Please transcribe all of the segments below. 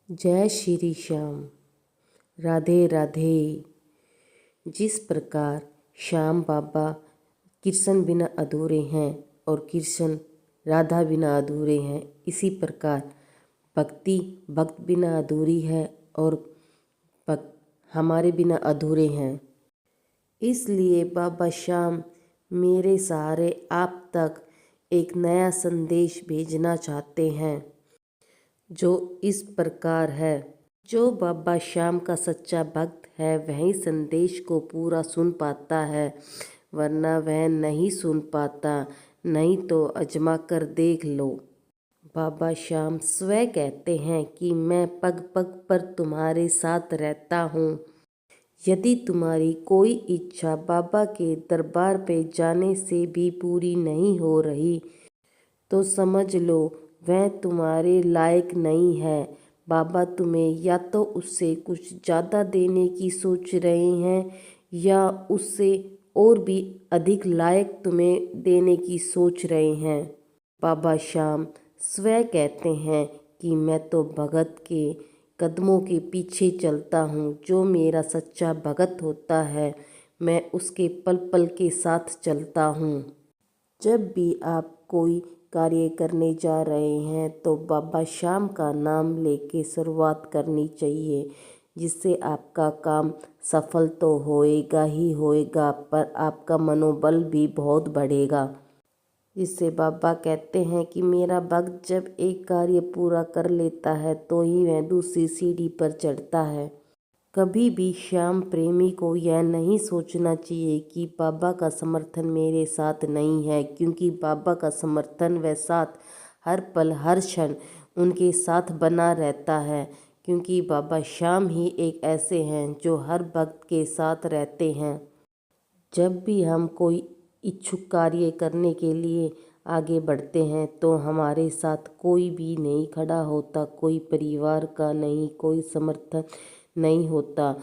जय श्री श्याम। राधे राधे। जिस प्रकार श्याम बाबा कृष्ण बिना अधूरे हैं और कृष्ण राधा बिना अधूरे हैं, इसी प्रकार भक्ति भक्त बिना अधूरी है और भक्त हमारे बिना अधूरे हैं। इसलिए बाबा श्याम मेरे सहारे आप तक एक नया संदेश भेजना चाहते हैं, जो इस प्रकार है। जो बाबा श्याम का सच्चा भक्त है वही संदेश को पूरा सुन पाता है, वरना वह नहीं सुन पाता। नहीं तो आजमा कर देख लो। बाबा श्याम स्वयं कहते हैं कि मैं पग पग पर तुम्हारे साथ रहता हूँ। यदि तुम्हारी कोई इच्छा बाबा के दरबार पे जाने से भी पूरी नहीं हो रही तो समझ लो वह तुम्हारे लायक नहीं है। बाबा तुम्हें या तो उससे कुछ ज़्यादा देने की सोच रहे हैं या उससे और भी अधिक लायक तुम्हें देने की सोच रहे हैं। बाबा श्याम स्वयं कहते हैं कि मैं तो भगत के कदमों के पीछे चलता हूँ। जो मेरा सच्चा भगत होता है मैं उसके पल पल के साथ चलता हूँ। जब भी आप कोई कार्य करने जा रहे हैं तो बाबा श्याम का नाम लेके शुरुआत करनी चाहिए, जिससे आपका काम सफल तो होएगा ही होएगा, पर आपका मनोबल भी बहुत बढ़ेगा। जिससे बाबा कहते हैं कि मेरा भक्त जब एक कार्य पूरा कर लेता है तो ही वह दूसरी सीढ़ी पर चढ़ता है। कभी भी श्याम प्रेमी को यह नहीं सोचना चाहिए कि बाबा का समर्थन मेरे साथ नहीं है, क्योंकि बाबा का समर्थन व साथ हर पल हर क्षण उनके साथ बना रहता है। क्योंकि बाबा श्याम ही एक ऐसे हैं जो हर भक्त के साथ रहते हैं। जब भी हम कोई इच्छुक कार्य करने के लिए आगे बढ़ते हैं तो हमारे साथ कोई भी नहीं खड़ा होता, कोई परिवार का नहीं, कोई समर्थन नहीं होता,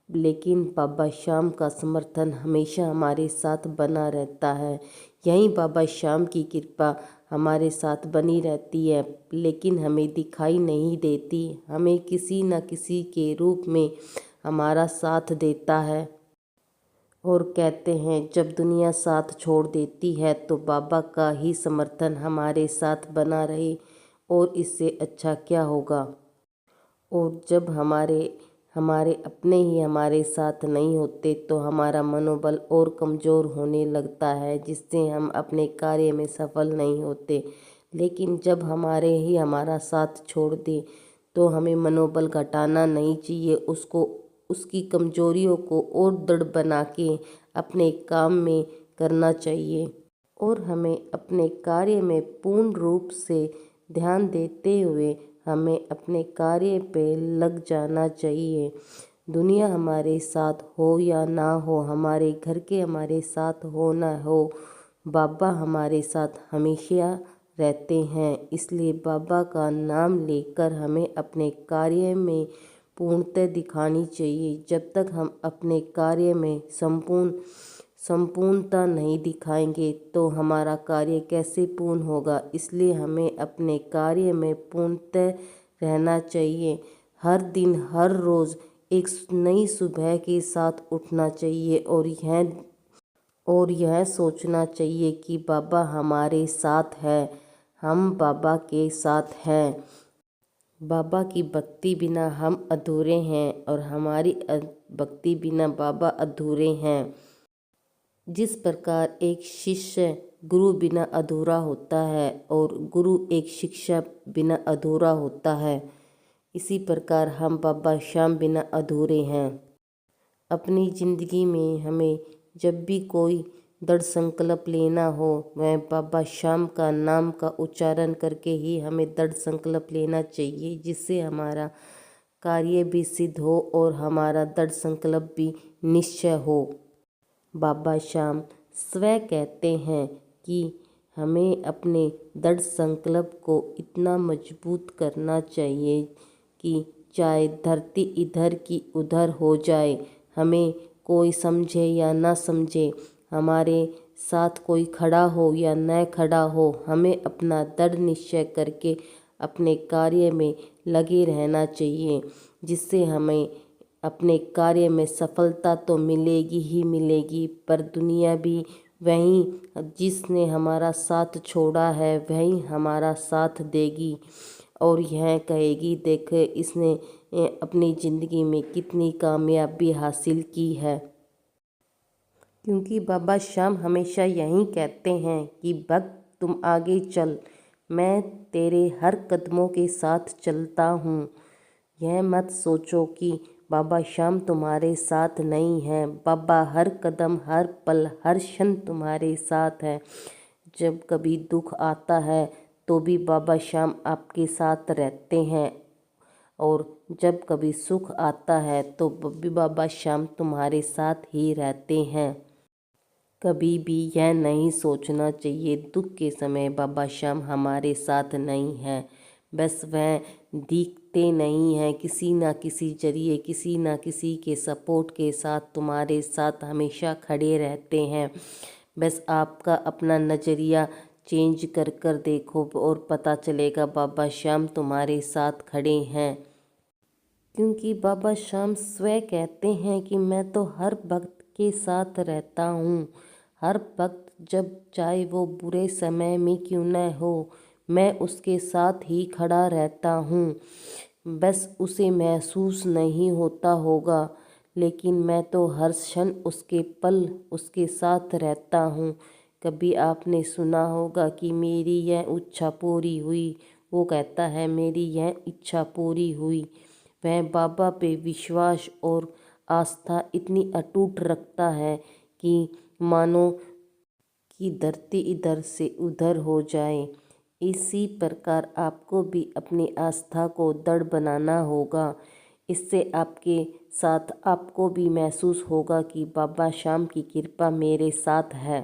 लेकिन बाबा श्याम का समर्थन हमेशा हमारे साथ बना रहता है। यही बाबा श्याम की कृपा हमारे साथ बनी रहती है, लेकिन हमें दिखाई नहीं देती। हमें किसी न किसी के रूप में हमारा साथ देता है। और कहते हैं जब दुनिया साथ छोड़ देती है तो बाबा का ही समर्थन हमारे साथ बना रहे, और इससे अच्छा क्या होगा। और जब हमारे अपने ही हमारे साथ नहीं होते तो हमारा मनोबल और कमज़ोर होने लगता है, जिससे हम अपने कार्य में सफल नहीं होते। लेकिन जब हमारे ही हमारा साथ छोड़ दे तो हमें मनोबल घटाना नहीं चाहिए, उसकी कमजोरियों को और दृढ़ बना के अपने काम में करना चाहिए। और हमें अपने कार्य में पूर्ण रूप से ध्यान देते हुए हमें अपने कार्य पे लग जाना चाहिए। दुनिया हमारे साथ हो या ना हो, हमारे घर के हमारे साथ हो ना हो, बाबा हमारे साथ हमेशा रहते हैं। इसलिए बाबा का नाम लेकर हमें अपने कार्य में पूर्णता दिखानी चाहिए। जब तक हम अपने कार्य में संपूर्णता नहीं दिखाएंगे तो हमारा कार्य कैसे पूर्ण होगा। इसलिए हमें अपने कार्य में पूर्णतः रहना चाहिए। हर दिन हर रोज़ एक नई सुबह के साथ उठना चाहिए और यह सोचना चाहिए कि बाबा हमारे साथ है, हम बाबा के साथ हैं। बाबा की भक्ति बिना हम अधूरे हैं और हमारी भक्ति बिना बाबा अधूरे हैं। जिस प्रकार एक शिष्य गुरु बिना अधूरा होता है और गुरु एक शिक्षा बिना अधूरा होता है, इसी प्रकार हम बाबा श्याम बिना अधूरे हैं। अपनी ज़िंदगी में हमें जब भी कोई दृढ़ संकल्प लेना हो, वह बाबा श्याम का नाम का उच्चारण करके ही हमें दृढ़ संकल्प लेना चाहिए, जिससे हमारा कार्य भी सिद्ध हो और हमारा दृढ़ संकल्प भी निश्चय हो। बाबा श्याम स्वयं कहते हैं कि हमें अपने दृढ़ संकल्प को इतना मजबूत करना चाहिए कि चाहे धरती इधर की उधर हो जाए, हमें कोई समझे या ना समझे, हमारे साथ कोई खड़ा हो या न खड़ा हो, हमें अपना दृढ़ निश्चय करके अपने कार्य में लगे रहना चाहिए, जिससे हमें अपने कार्य में सफलता तो मिलेगी ही मिलेगी, पर दुनिया भी वहीं जिसने हमारा साथ छोड़ा है वहीं हमारा साथ देगी और यह कहेगी, देख इसने अपनी ज़िंदगी में कितनी कामयाबी हासिल की है। क्योंकि बाबा श्याम हमेशा यही कहते हैं कि भक्त तुम आगे चल, मैं तेरे हर कदमों के साथ चलता हूँ। यह मत सोचो कि बाबा श्याम तुम्हारे साथ नहीं हैं। बाबा हर कदम, हर पल, हर क्षण तुम्हारे साथ है। जब कभी दुख आता है तो भी बाबा श्याम आपके साथ रहते हैं, और जब कभी सुख आता है तो भी बाबा श्याम तुम्हारे साथ ही रहते हैं। कभी भी यह नहीं सोचना चाहिए दुख के समय बाबा श्याम हमारे साथ नहीं है। बस वह दिखते नहीं हैं, किसी ना किसी जरिए, किसी ना किसी के सपोर्ट के साथ तुम्हारे साथ हमेशा खड़े रहते हैं। बस आपका अपना नज़रिया चेंज कर कर देखो और पता चलेगा बाबा श्याम तुम्हारे साथ खड़े हैं। क्योंकि बाबा श्याम स्वयं कहते हैं कि मैं तो हर भक्त के साथ रहता हूँ। हर वक्त, जब चाहे वो बुरे समय में क्यों न हो, मैं उसके साथ ही खड़ा रहता हूँ। बस उसे महसूस नहीं होता होगा, लेकिन मैं तो हर क्षण उसके पल उसके साथ रहता हूँ। कभी आपने सुना होगा कि मेरी यह इच्छा पूरी हुई, वो कहता है मेरी यह इच्छा पूरी हुई। वह बाबा पे विश्वास और आस्था इतनी अटूट रखता है कि मानो कि धरती इधर से उधर हो जाए। इसी प्रकार आपको भी अपनी आस्था को दृढ़ बनाना होगा। इससे आपके साथ आपको भी महसूस होगा कि बाबा श्याम की कृपा मेरे साथ है।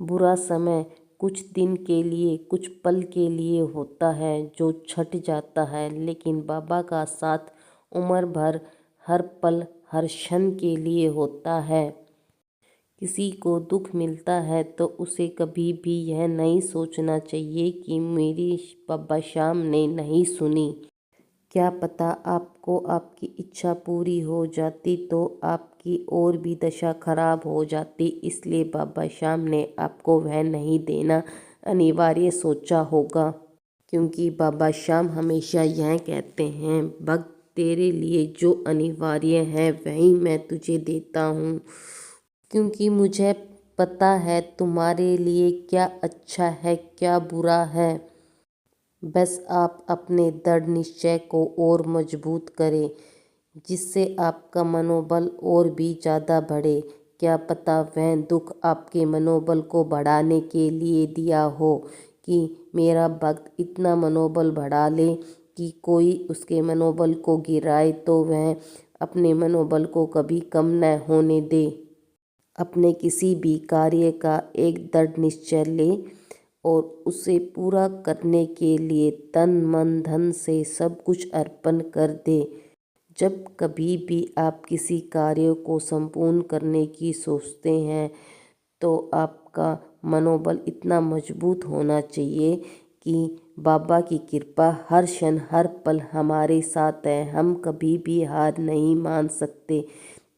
बुरा समय कुछ दिन के लिए, कुछ पल के लिए होता है जो छट जाता है, लेकिन बाबा का साथ उम्र भर, हर पल, हर क्षण के लिए होता है। किसी को दुख मिलता है तो उसे कभी भी यह नहीं सोचना चाहिए कि मेरी बाबा श्याम ने नहीं सुनी। क्या पता आपको आपकी इच्छा पूरी हो जाती तो आपकी और भी दशा खराब हो जाती, इसलिए बाबा श्याम ने आपको वह नहीं देना अनिवार्य सोचा होगा। क्योंकि बाबा श्याम हमेशा यह कहते हैं, भक्त तेरे लिए जो अनिवार्य है वही मैं तुझे देता हूँ, क्योंकि मुझे पता है तुम्हारे लिए क्या अच्छा है क्या बुरा है। बस आप अपने दृढ़ निश्चय को और मजबूत करें, जिससे आपका मनोबल और भी ज़्यादा बढ़े। क्या पता वह दुख आपके मनोबल को बढ़ाने के लिए दिया हो कि मेरा भक्त इतना मनोबल बढ़ा ले कि कोई उसके मनोबल को गिराए तो वह अपने मनोबल को कभी कम न होने दे। अपने किसी भी कार्य का एक दृढ़ निश्चय ले और उसे पूरा करने के लिए तन मन धन से सब कुछ अर्पण कर दे। जब कभी भी आप किसी कार्य को संपूर्ण करने की सोचते हैं तो आपका मनोबल इतना मजबूत होना चाहिए कि बाबा की कृपा हर क्षण हर पल हमारे साथ है, हम कभी भी हार नहीं मान सकते।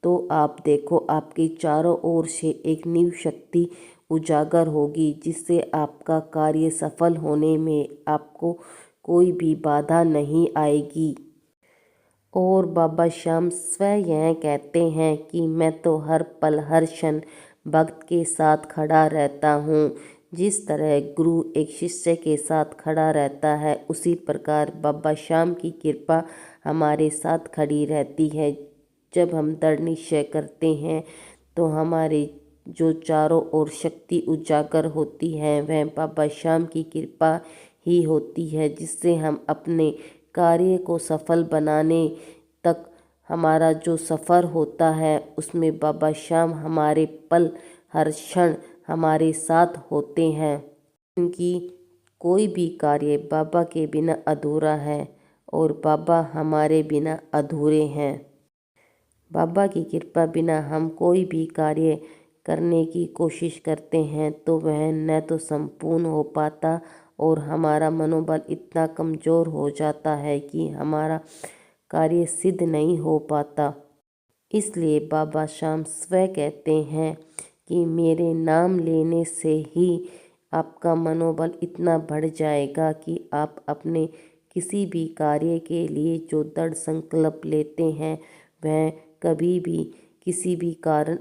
तो आप देखो, आपके चारों ओर से एक नीव शक्ति उजागर होगी, जिससे आपका कार्य सफल होने में आपको कोई भी बाधा नहीं आएगी। और बाबा श्याम स्वयं यह कहते हैं कि मैं तो हर पल हर क्षण भक्त के साथ खड़ा रहता हूँ। जिस तरह गुरु एक शिष्य के साथ खड़ा रहता है, उसी प्रकार बाबा श्याम की कृपा हमारे साथ खड़ी रहती है। जब हम दृढ़ निश्चय करते हैं तो हमारे जो चारों ओर शक्ति उजागर होती है वह बाबा श्याम की कृपा ही होती है, जिससे हम अपने कार्य को सफल बनाने तक हमारा जो सफ़र होता है उसमें बाबा श्याम हमारे पल हर क्षण हमारे साथ होते हैं। क्योंकि कोई भी कार्य बाबा के बिना अधूरा है और बाबा हमारे बिना अधूरे हैं। बाबा की कृपा बिना हम कोई भी कार्य करने की कोशिश करते हैं तो वह न तो संपूर्ण हो पाता और हमारा मनोबल इतना कमज़ोर हो जाता है कि हमारा कार्य सिद्ध नहीं हो पाता। इसलिए बाबा श्याम स्वयं कहते हैं कि मेरे नाम लेने से ही आपका मनोबल इतना बढ़ जाएगा कि आप अपने किसी भी कार्य के लिए जो दृढ़ संकल्प लेते हैं वह कभी भी किसी भी कारण